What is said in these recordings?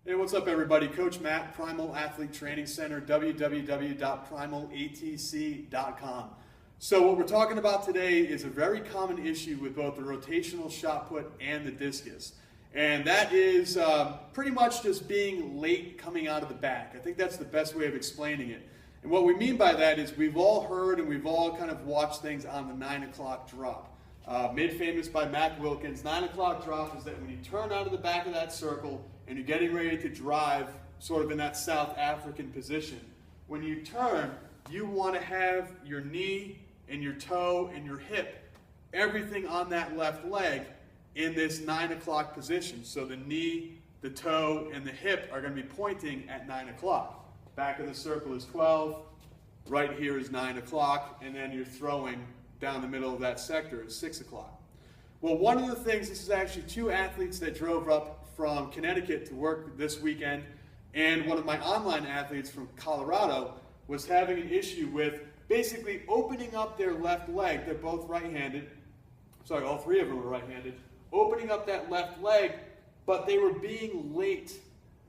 Hey, what's up everybody? Coach Matt, Primal Athlete Training Center, www.primalatc.com. So what we're talking about today is a very common issue with both the rotational shot put and the discus. And that is pretty much just being late coming out of the back. I think that's the best way of explaining it. And what we mean by that is we've all heard and we've all kind of watched things on the 9 o'clock drop. Made famous by Mac Wilkins, 9 o'clock drop is that when you turn out of the back of that circle and you're getting ready to drive sort of in that South African position, when you turn, you want to have your knee and your toe and your hip, everything on that left leg in this 9 o'clock position. So the knee, the toe, and the hip are going to be pointing at 9 o'clock. Back of the circle is 12, right here is 9 o'clock, and then you're throwing down the middle of that sector is 6 o'clock. Well, one of the things, this is actually two athletes that drove up from Connecticut to work this weekend, and one of my online athletes from Colorado was having an issue with basically opening up their left leg. They're both right-handed. Sorry, all three of them were right-handed. Opening up that left leg, but they were being late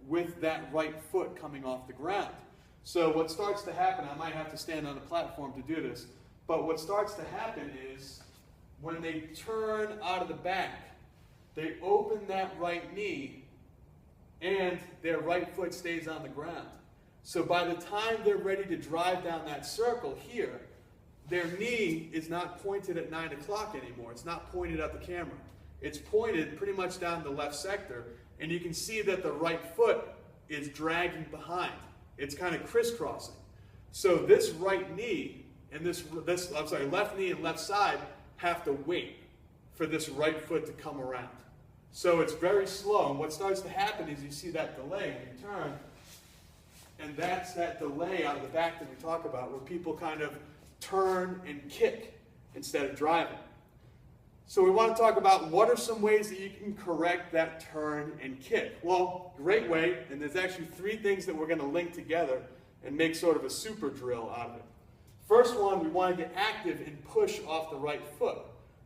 with that right foot coming off the ground. So what starts to happen, I might have to stand on a platform to do this, but what starts to happen is when they turn out of the back, they open that right knee and their right foot stays on the ground. So by the time they're ready to drive down that circle here, their knee is not pointed at 9 o'clock anymore. It's not pointed at the camera. It's pointed pretty much down the left sector, and you can see that the right foot is dragging behind. It's kind of crisscrossing. So this right knee and left knee and left side have to wait for this right foot to come around. So it's very slow, and what starts to happen is you see that delay when you turn, and that's that delay out of the back that we talk about, where people kind of turn and kick instead of driving. So we want to talk about what are some ways that you can correct that turn and kick. Well, great way, and there's actually three things that we're going to link together and make sort of a super drill out of it. First one, we want to get active and push off the right foot.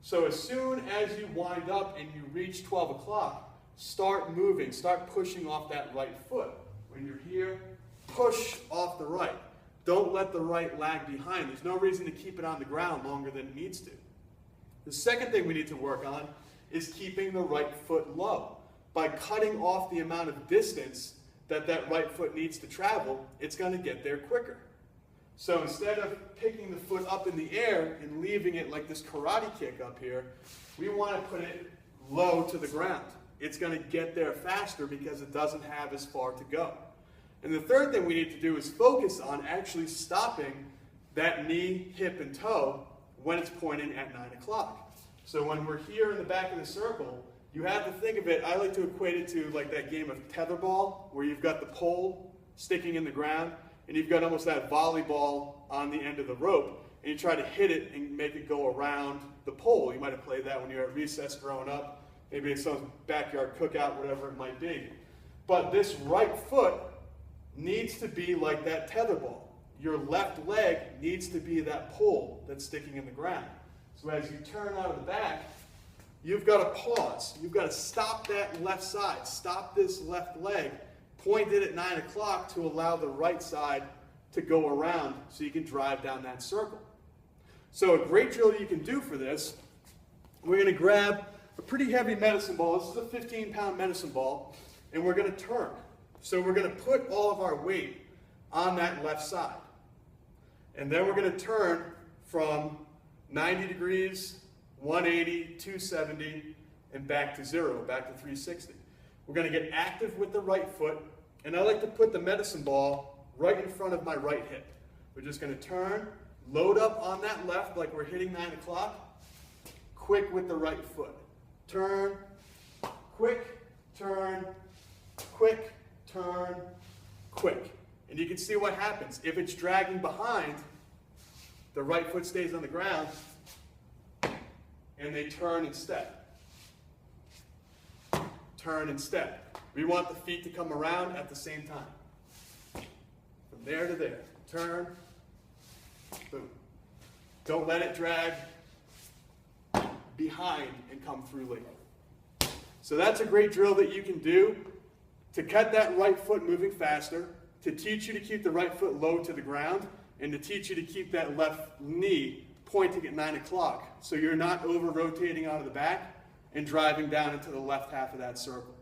So as soon as you wind up and you reach 12 o'clock, start moving, start pushing off that right foot. When you're here, push off the right. Don't let the right lag behind. There's no reason to keep it on the ground longer than it needs to. The second thing we need to work on is keeping the right foot low. By cutting off the amount of distance that that right foot needs to travel, it's going to get there quicker. So instead of picking the foot up in the air and leaving it like this karate kick up here, we want to put it low to the ground. It's going to get there faster because it doesn't have as far to go. And the third thing we need to do is focus on actually stopping that knee, hip, and toe when it's pointing at 9 o'clock. So when we're here in the back of the circle, you have to think of it, I like to equate it to like that game of tetherball, where you've got the pole sticking in the ground, and you've got almost that volleyball on the end of the rope, and you try to hit it and make it go around the pole. You might have played that when you were at recess growing up, maybe in some backyard cookout, whatever it might be. But this right foot needs to be like that tetherball. Your left leg needs to be that pole that's sticking in the ground. So as you turn out of the back, you've got to pause. You've got to stop that left side. Stop this left leg. Point it at 9 o'clock to allow the right side to go around so you can drive down that circle. So a great drill you can do for this, we're going to grab a pretty heavy medicine ball. This is a 15-pound medicine ball, and we're going to turn. So we're going to put all of our weight on that left side. And then we're going to turn from 90 degrees, 180, 270, and back to 0, back to 360. We're going to get active with the right foot, and I like to put the medicine ball right in front of my right hip. We're just going to turn, load up on that left like we're hitting 9 o'clock, quick with the right foot. Turn, quick, turn, quick, turn, quick. And you can see what happens. If it's dragging behind, the right foot stays on the ground, and they turn and step. Turn and step. We want the feet to come around at the same time. From there to there. Turn, boom. Don't let it drag behind and come through late. So that's a great drill that you can do to cut that right foot moving faster, to teach you to keep the right foot low to the ground, and to teach you to keep that left knee pointing at 9 o'clock so you're not over-rotating out of the back and driving down into the left half of that circle.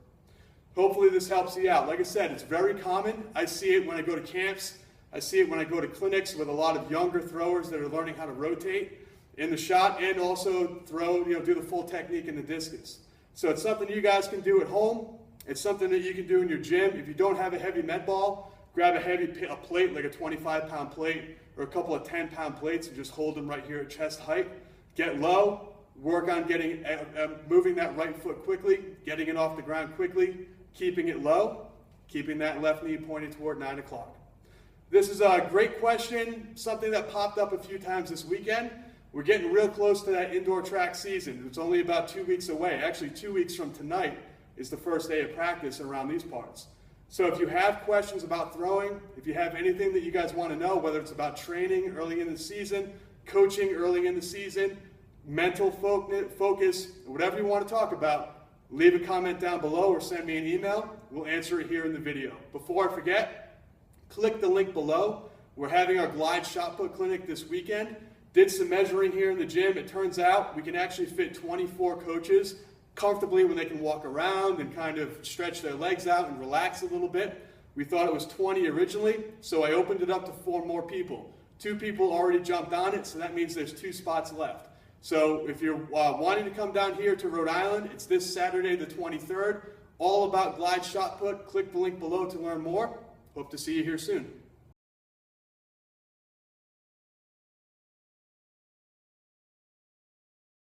Hopefully this helps you out. Like I said, it's very common. I see it when I go to camps. I see it when I go to clinics with a lot of younger throwers that are learning how to rotate in the shot and also throw, do the full technique in the discus. So it's something you guys can do at home. It's something that you can do in your gym. If you don't have a heavy med ball, grab a plate, like a 25-pound plate or a couple of 10-pound plates, and just hold them right here at chest height. Get low, work on moving that right foot quickly, getting it off the ground quickly, keeping it low, keeping that left knee pointed toward 9 o'clock. This is a great question, something that popped up a few times this weekend. We're getting real close to that indoor track season. It's only about 2 weeks away. Actually, 2 weeks from tonight is the first day of practice around these parts. So if you have questions about throwing, if you have anything that you guys want to know, whether it's about training early in the season, coaching early in the season, mental focus, whatever you want to talk about, leave a comment down below or send me an email. We'll answer it here in the video. Before I forget, click the link below. We're having our glide shot put clinic this weekend. Did some measuring here in the gym. It turns out we can actually fit 24 coaches comfortably when they can walk around and kind of stretch their legs out and relax a little bit. We thought it was 20 originally, so I opened it up to 4 more people. 2 people already jumped on it, so that means there's 2 spots left. So if you're wanting to come down here to Rhode Island, it's this Saturday the 23rd. All about glide shot put. Click the link below to learn more. Hope to see you here soon.